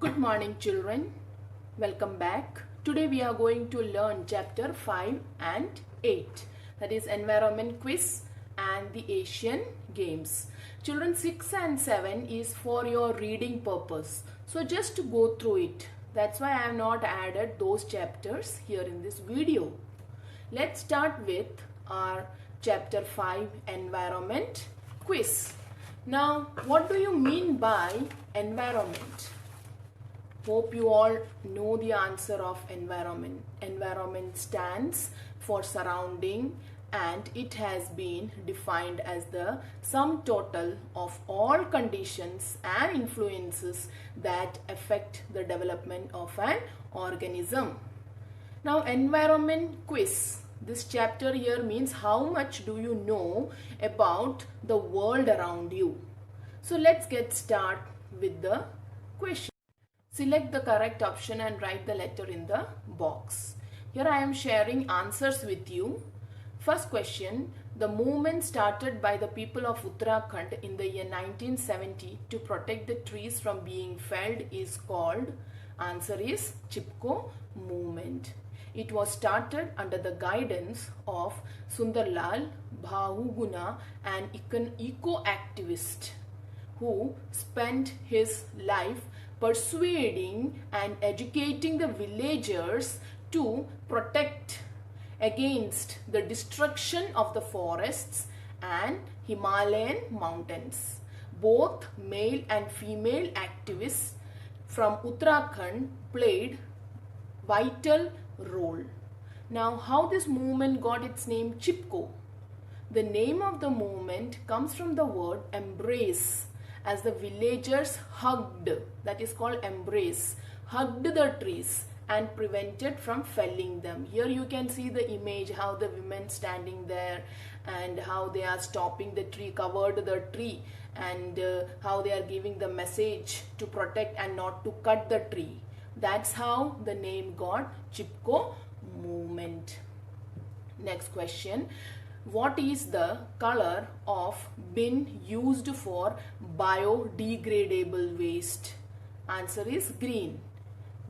Good morning children, welcome back. Today we are going to learn chapter 5 and 8, that is environment quiz and the Asian games. Children, 6 and 7 is for your reading purpose, so just to go through it. That's why I have not added those chapters here in this video. Let's start with our chapter 5 environment quiz. Now what do you mean by environment? Hope you all know the answer of environment. Environment stands for surrounding, and it has been defined as the sum total of all conditions and influences that affect the development of an organism. Now environment quiz. This chapter here means how much do you know about the world around you. So let's get started with the question. Select the correct option and write the letter in the box. Here I am sharing answers with you. First question, the movement started by the people of Uttarakhand in the year 1970 to protect the trees from being felled is called, answer is Chipko movement. It was started under the guidance of Sundarlal Bahuguna, an eco-activist who spent his life persuading and educating the villagers to protect against the destruction of the forests and Himalayan mountains. Both male and female activists from Uttarakhand played vital role. Now, how this movement got its name Chipko? The name of the movement comes from the word embrace, as the villagers hugged, that is called embrace, hugged the trees and prevented from felling them. Here you can see the image, how the women standing there and how they are stopping the tree, covered the tree, and how they are giving the message to protect and not to cut the tree. That's how the name got Chipko movement. Next question. What is the color of bin used for biodegradable waste? Answer is green.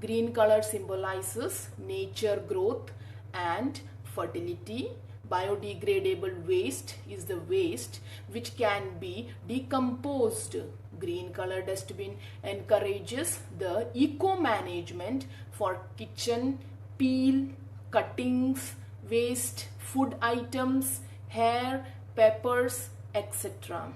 Green color symbolizes nature growth and fertility. Biodegradable waste is the waste which can be decomposed. Green color dustbin encourages the eco-management for kitchen, peel, cuttings, waste, food items, hair, peppers, etc.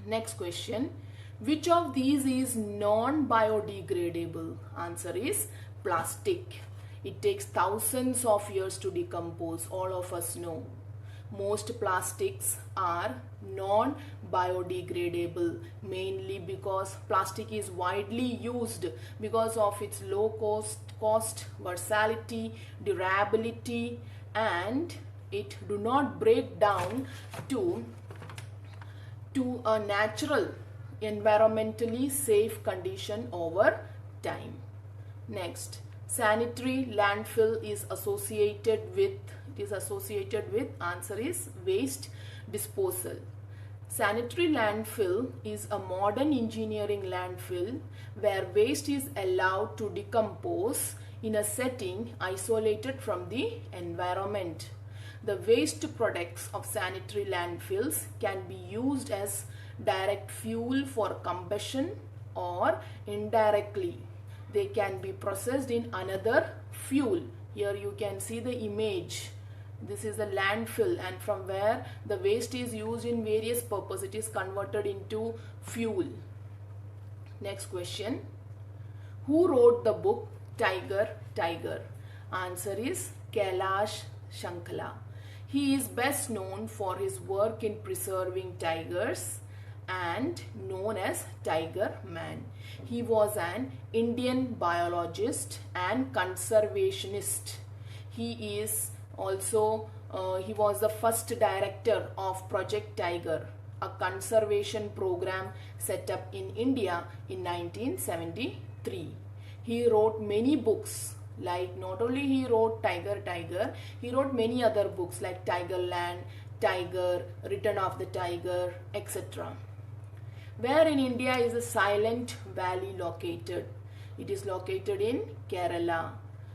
Next question. Which of these is non-biodegradable? Answer is plastic. It takes thousands of years to decompose. All of us know. Most plastics are non-biodegradable, mainly because plastic is widely used because of its low cost, versatility, durability, and it do not break down to a natural, environmentally safe condition over time. Next, sanitary landfill is associated with, answer is waste disposal. Sanitary landfill is a modern engineering landfill where waste is allowed to decompose in a setting isolated from the environment. The waste products of sanitary landfills can be used as direct fuel for combustion, or indirectly they can be processed in another fuel. Here you can see the image. This is a landfill, and from where the waste is used in various purposes, it is converted into fuel. Next question. Who wrote the book Tiger, Tiger? Answer is Kailash Sankla. He is best known for his work in preserving tigers and known as Tiger Man. He was an Indian biologist and conservationist. He is also he was the first director of Project Tiger, a conservation program set up in India in 1973. He wrote many books, like not only he wrote Tiger, Tiger, he wrote many other books like Tigerland, Tiger, Return of the Tiger, etc. Where in India is the Silent Valley located? It is located in Kerala.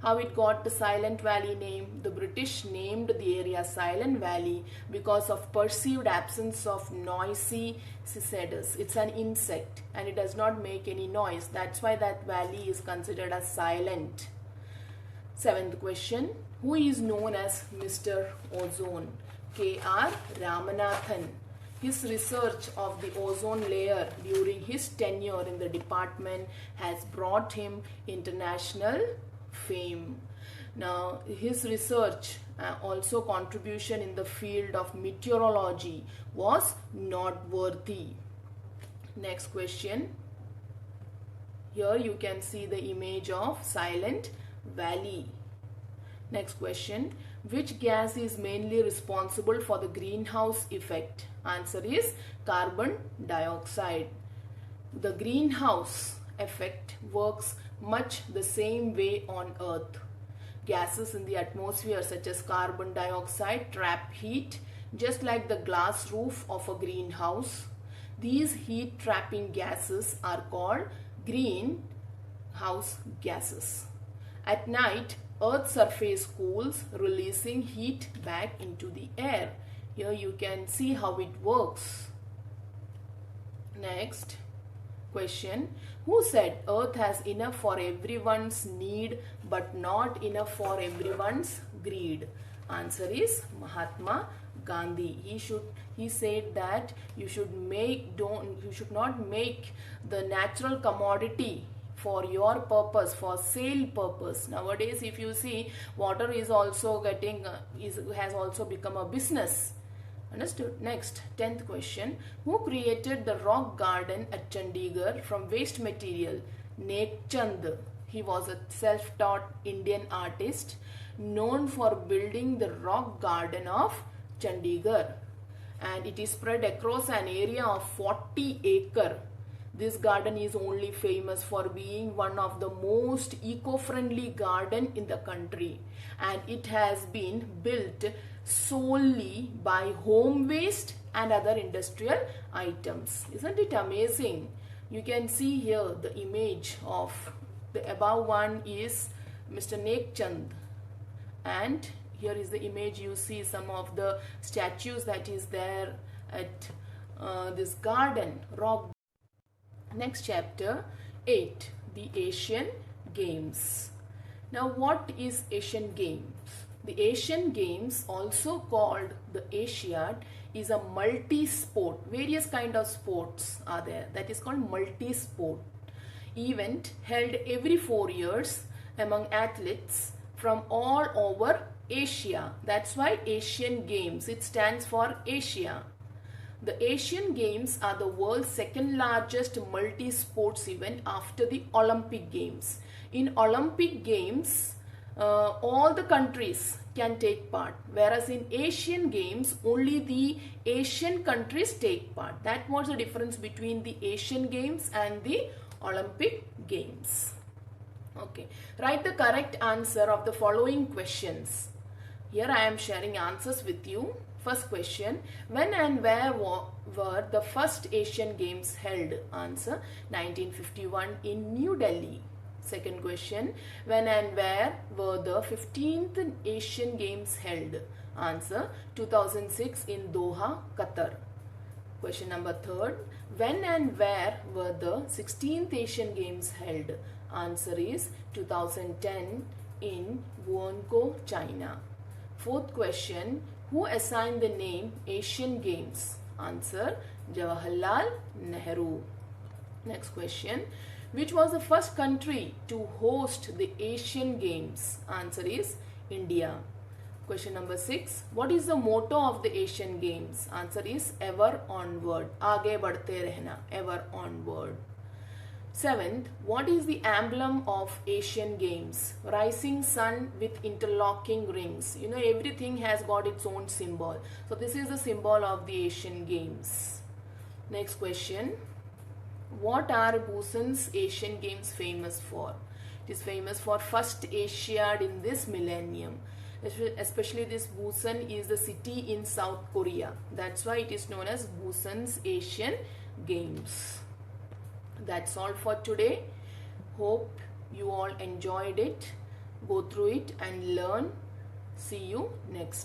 How it got the Silent Valley name? The British named the area Silent Valley because of perceived absence of noisy cicadas. It's an insect and it does not make any noise. That's why that valley is considered as silent. Seventh question. Who is known as Mr. Ozone? K.R. Ramanathan. His research of the ozone layer during his tenure in the department has brought him international fame. Now, his research also contribution in the field of meteorology was noteworthy. Next question. Here you can see the image of Silent Valley. Next question. Which gas is mainly responsible for the greenhouse effect? Answer is carbon dioxide. The greenhouse effect works much the same way on Earth. Gases in the atmosphere such as carbon dioxide trap heat just like the glass roof of a greenhouse. These heat trapping gases are called greenhouse gases. At night, Earth's surface cools, releasing heat back into the air. Here you can see how it works. Next question. Who said Earth has enough for everyone's need but not enough for everyone's greed? Answer is Mahatma Gandhi. He said that you should not make the natural commodity for your purpose, for sale purpose. Nowadays, if you see, water is also has also become a business. Understood? Next, 10th question. Who created the rock garden at Chandigarh from waste material? Nek Chand. He was a self-taught Indian artist known for building the rock garden of Chandigarh, and it is spread across an area of 40 acres. This garden is only famous for being one of the most eco-friendly garden in the country, and it has been built solely by home waste and other industrial items. Isn't it amazing? You can see here the image of the above one is Mr. Nek Chand, and here is the image. You see some of the statues that is there at this garden, rock. Next, chapter 8, the Asian Games. Now, what is Asian Games? The Asian Games, also called the Asiad, is a multi-sport. Various kind of sports are there. That is called multi-sport event held every 4 years among athletes from all over Asia. That's why Asian Games. It stands for Asia. The Asian Games are the world's second largest multi-sports event after the Olympic Games. In Olympic Games, all the countries can take part, whereas in Asian Games, only the Asian countries take part. That was the difference between the Asian Games and the Olympic Games. Okay, write the correct answer of the following questions. Here I am sharing answers with you. First question, when and where were the first Asian Games held? Answer, 1951 in New Delhi. Second question, when and where were the 15th Asian Games held? Answer, 2006 in Doha, Qatar. Question number third, when and where were the 16th Asian Games held? Answer is 2010 in Guangzhou, China. Fourth question, who assigned the name Asian Games? Answer, Jawaharlal Nehru. Next question, which was the first country to host the Asian Games? Answer is India. Question number 6, what is the motto of the Asian Games? Answer is ever onward. Aage badhte rehna, ever onward. 7th, what is the emblem of Asian Games? Rising sun with interlocking rings. You know, everything has got its own symbol. So this is the symbol of the Asian Games. Next question, what are Busan's Asian Games famous for? It is famous for first Asiad in this millennium. Especially this Busan is the city in South Korea. That's why it is known as Busan's Asian Games. That's all for today. Hope you all enjoyed it. Go through it and learn. See you next.